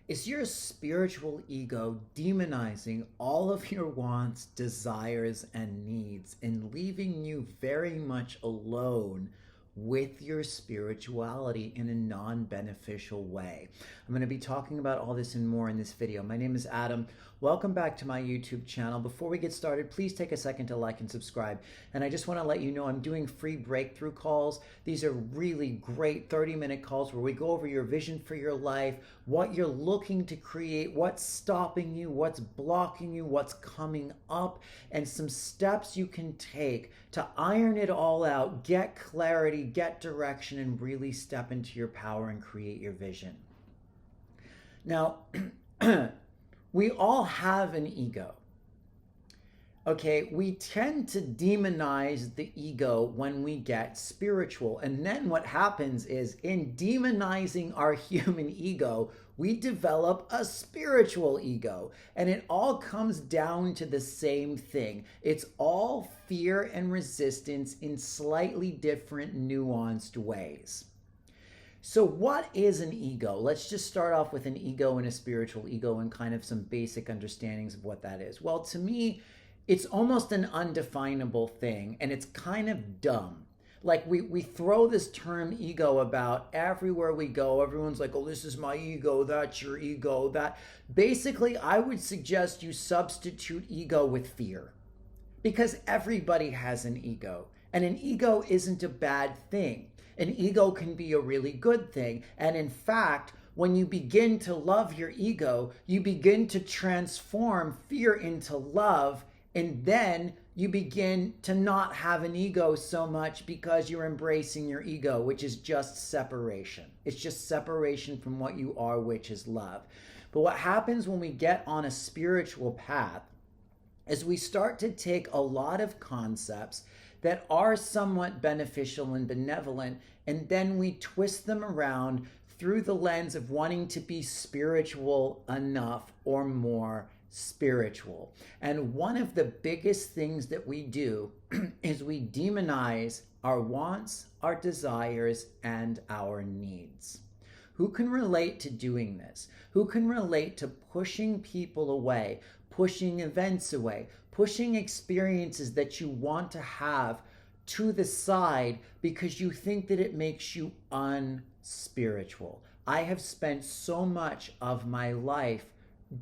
Is your spiritual ego demonizing all of your wants, desires, and needs and leaving you very much alone with your spirituality in a non-beneficial way? I'm going to be talking about all this and more in this video. My name is Adam. Welcome back to my YouTube channel. Before we get started, please take a second to like and subscribe. And I just want to let you know I'm doing free breakthrough calls. These are really great 30-minute calls where we go over your vision for your life, what you're looking to create, what's stopping you, what's blocking you, what's coming up, and some steps you can take to iron it all out, get clarity, get direction, and really step into your power and create your vision. Now, we all have an ego. Okay, we tend to demonize the ego when we get spiritual. And then what happens is, in demonizing our human ego, we develop a spiritual ego. And it all comes down to the same thing. It's all fear and resistance in slightly different, nuanced ways. So what is an ego? Let's just start off with an ego and a spiritual ego and kind of some basic understandings of what that is. Well, to me, it's almost an undefinable thing, and it's kind of dumb. Like we throw this term ego about everywhere we go. Everyone's like, oh, this is my ego, that's your ego, that. Basically, I would suggest you substitute ego with fear, because everybody has an ego, and an ego isn't a bad thing. An ego can be a really good thing. And in fact, when you begin to love your ego, you begin to transform fear into love, and then you begin to not have an ego so much because you're embracing your ego, which is just separation. It's just separation from what you are, which is love. But what happens when we get on a spiritual path is we start to take a lot of concepts that are somewhat beneficial and benevolent, and then we twist them around through the lens of wanting to be spiritual enough or more spiritual. And one of the biggest things that we do is we demonize our wants, our desires, and our needs. Who can relate to doing this? Who can relate to pushing people away, pushing events away, pushing experiences that you want to have to the side because you think that it makes you unspiritual? I have spent so much of my life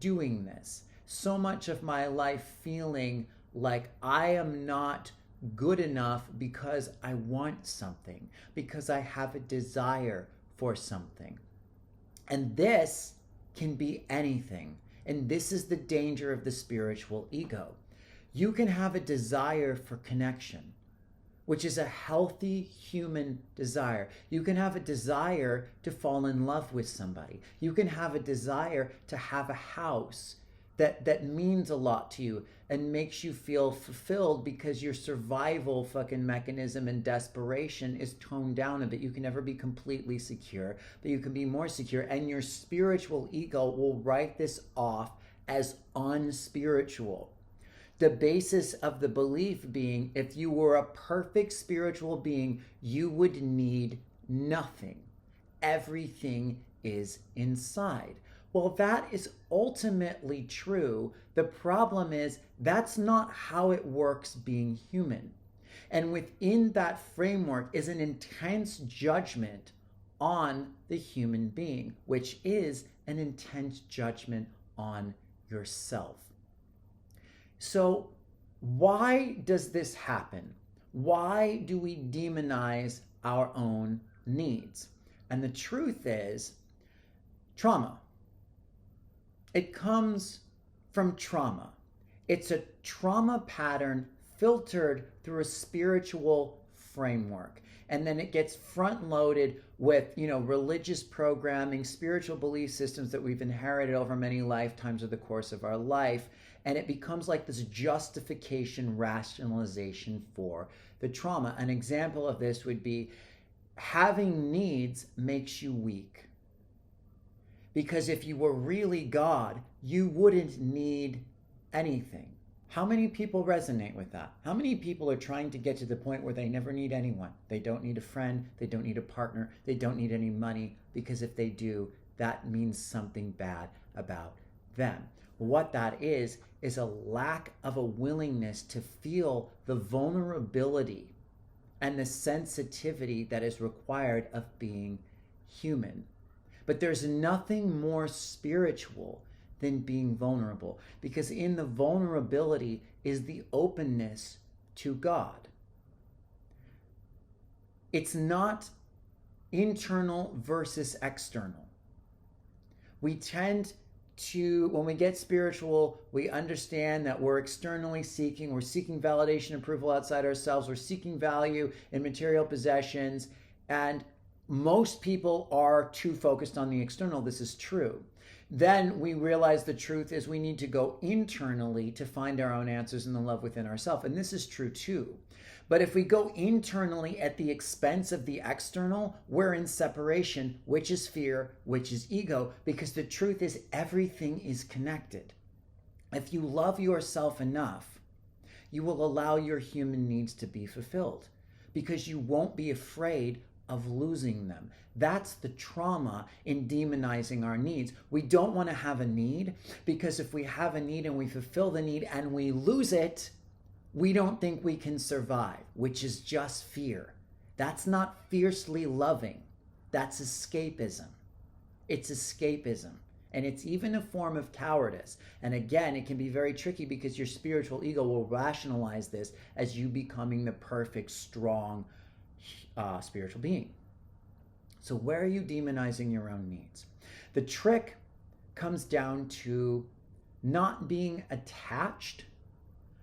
doing this, so much of my life feeling like I am not good enough because I want something, because I have a desire for something. And this can be anything. And this is the danger of the spiritual ego. You can have a desire for connection, which is a healthy human desire. You can have a desire to fall in love with somebody. You can have a desire to have a house that means a lot to you and makes you feel fulfilled because your survival fucking mechanism and desperation is toned down a bit. You can never be completely secure, but you can be more secure. And your spiritual ego will write this off as unspiritual. The basis of the belief being, if you were a perfect spiritual being, you would need nothing. Everything is inside. Well, that is ultimately true. The problem is that's not how it works being human. And within that framework is an intense judgment on the human being, which is an intense judgment on yourself. So why does this happen? Why do we demonize our own needs? And the truth is trauma. It comes from trauma. It's a trauma pattern filtered through a spiritual framework. And then it gets front loaded with, religious programming, spiritual belief systems that we've inherited over many lifetimes of the course of our life. And it becomes like this justification, rationalization for the trauma. An example of this would be having needs makes you weak. Because if you were really God, you wouldn't need anything. How many people resonate with that? How many people are trying to get to the point where they never need anyone? They don't need a friend, they don't need a partner, they don't need any money, because if they do, that means something bad about them. What that is a lack of a willingness to feel the vulnerability and the sensitivity that is required of being human. But there's nothing more spiritual than being vulnerable, because in the vulnerability is the openness to God. It's not internal versus external. We tend to, when we get spiritual, we understand that we're externally seeking, we're seeking validation, approval outside ourselves, we're seeking value in material possessions, and most people are too focused on the external. This is true. Then we realize the truth is we need to go internally to find our own answers in the love within ourselves, and this is true too. But if we go internally at the expense of the external, we're in separation, which is fear, which is ego, because the truth is everything is connected. If you love yourself enough, you will allow your human needs to be fulfilled, because you won't be afraid of losing them. That's the trauma in demonizing our needs. We don't want to have a need, because if we have a need and we fulfill the need and we lose it, we don't think we can survive, which is just fear. That's not fiercely loving. That's escapism. It's escapism. And it's even a form of cowardice. And again, it can be very tricky because your spiritual ego will rationalize this as you becoming the perfect, strong spiritual being. So where are you demonizing your own needs? The trick comes down to not being attached.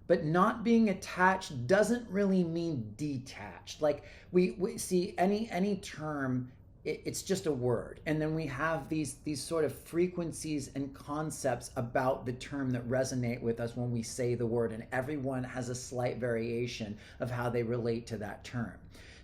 But not being attached doesn't really mean detached. Like we see any term, it's just a word. And then we have these sort of frequencies and concepts about the term that resonate with us when we say the word. And everyone has a slight variation of how they relate to that term.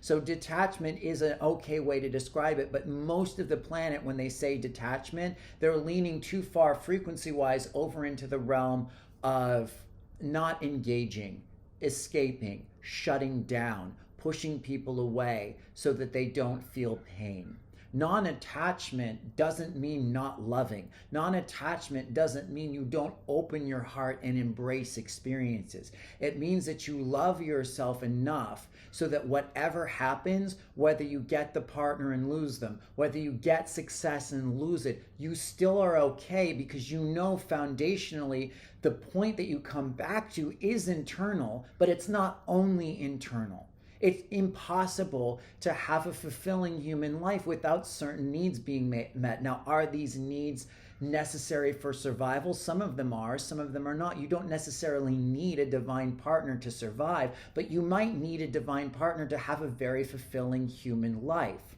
So detachment is an okay way to describe it, but most of the planet, when they say detachment, they're leaning too far frequency-wise over into the realm of not engaging, escaping, shutting down, pushing people away so that they don't feel pain. Non-attachment doesn't mean not loving. Non-attachment doesn't mean you don't open your heart and embrace experiences. It means that you love yourself enough so that whatever happens, whether you get the partner and lose them, whether you get success and lose it, you still are okay, because you know foundationally the point that you come back to is internal, but it's not only internal. It's impossible to have a fulfilling human life without certain needs being met. Now, are these needs necessary for survival? Some of them are, some of them are not. You don't necessarily need a divine partner to survive, but you might need a divine partner to have a very fulfilling human life.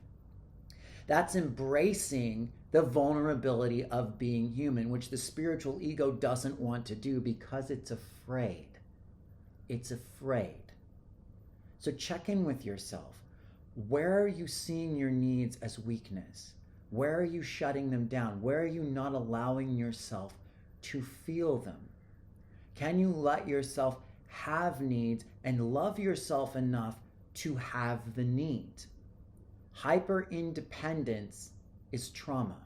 That's embracing the vulnerability of being human, which the spiritual ego doesn't want to do because it's afraid. It's afraid. So check in with yourself. Where are you seeing your needs as weakness? Where are you shutting them down? Where are you not allowing yourself to feel them? Can you let yourself have needs and love yourself enough to have the need? Hyper independence is trauma.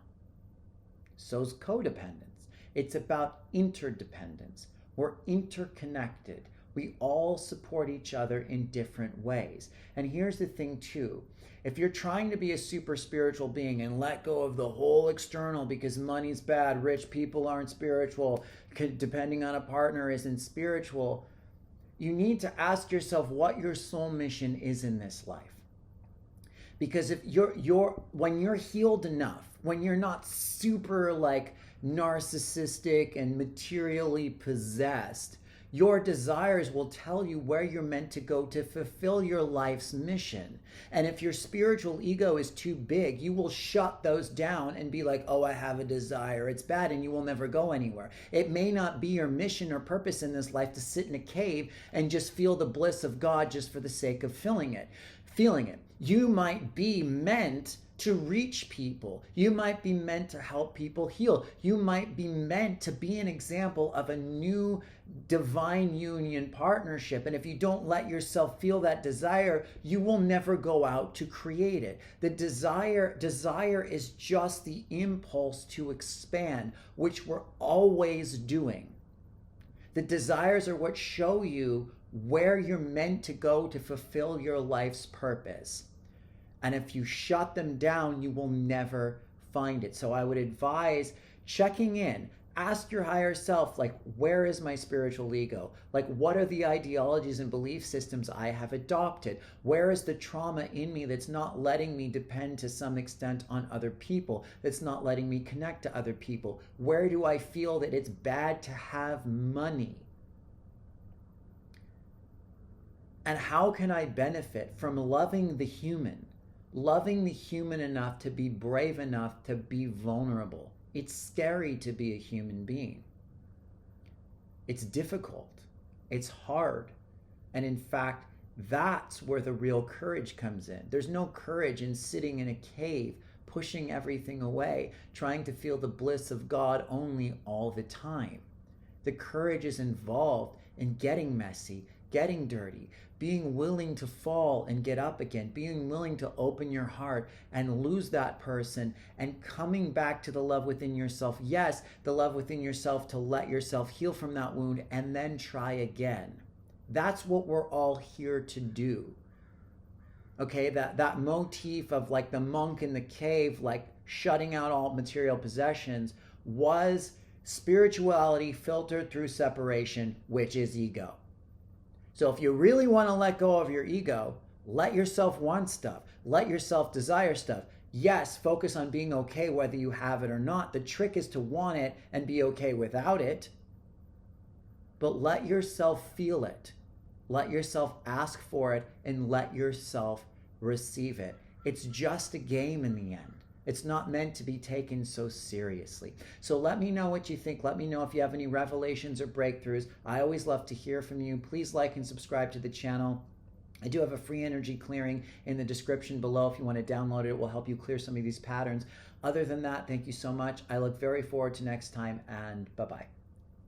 So's codependence. It's about interdependence. We're interconnected. We all support each other in different ways. And here's the thing too. If you're trying to be a super spiritual being and let go of the whole external because money's bad, rich people aren't spiritual, depending on a partner isn't spiritual, you need to ask yourself what your soul mission is in this life. Because if when you're healed enough, when you're not super like narcissistic and materially possessed, your desires will tell you where you're meant to go to fulfill your life's mission. And if your spiritual ego is too big, you will shut those down and be like, oh, I have a desire, it's bad, and you will never go anywhere. It may not be your mission or purpose in this life to sit in a cave and just feel the bliss of God just for the sake of feeling it. You might be meant to reach people. You might be meant to help people heal. You might be meant to be an example of a new divine union partnership. And if you don't let yourself feel that desire, you will never go out to create it. The desire is just the impulse to expand, which we're always doing. The desires are what show you where you're meant to go to fulfill your life's purpose. And if you shut them down, you will never find it. So I would advise checking in. Ask your higher self, like, where is my spiritual ego? Like, what are the ideologies and belief systems I have adopted? Where is the trauma in me that's not letting me depend to some extent on other people, that's not letting me connect to other people? Where do I feel that it's bad to have money? And how can I benefit from loving the human enough to be brave enough to be vulnerable? It's scary to be a human being. It's difficult. It's hard. And in fact, that's where the real courage comes in. There's no courage in sitting in a cave, pushing everything away, trying to feel the bliss of God only all the time. The courage is involved in getting messy, getting dirty, being willing to fall and get up again, being willing to open your heart and lose that person, and coming back to the love within yourself. Yes, the love within yourself, to let yourself heal from that wound and then try again. That's what we're all here to do. Okay, that motif of like the monk in the cave, like shutting out all material possessions, was spirituality filtered through separation, which is ego. So if you really want to let go of your ego, let yourself want stuff. Let yourself desire stuff. Yes, focus on being okay whether you have it or not. The trick is to want it and be okay without it. But let yourself feel it. Let yourself ask for it and let yourself receive it. It's just a game in the end. It's not meant to be taken so seriously. So let me know what you think. Let me know if you have any revelations or breakthroughs. I always love to hear from you. Please like and subscribe to the channel. I do have a free energy clearing in the description below. If you want to download it, it will help you clear some of these patterns. Other than that, thank you so much. I look very forward to next time, and bye-bye.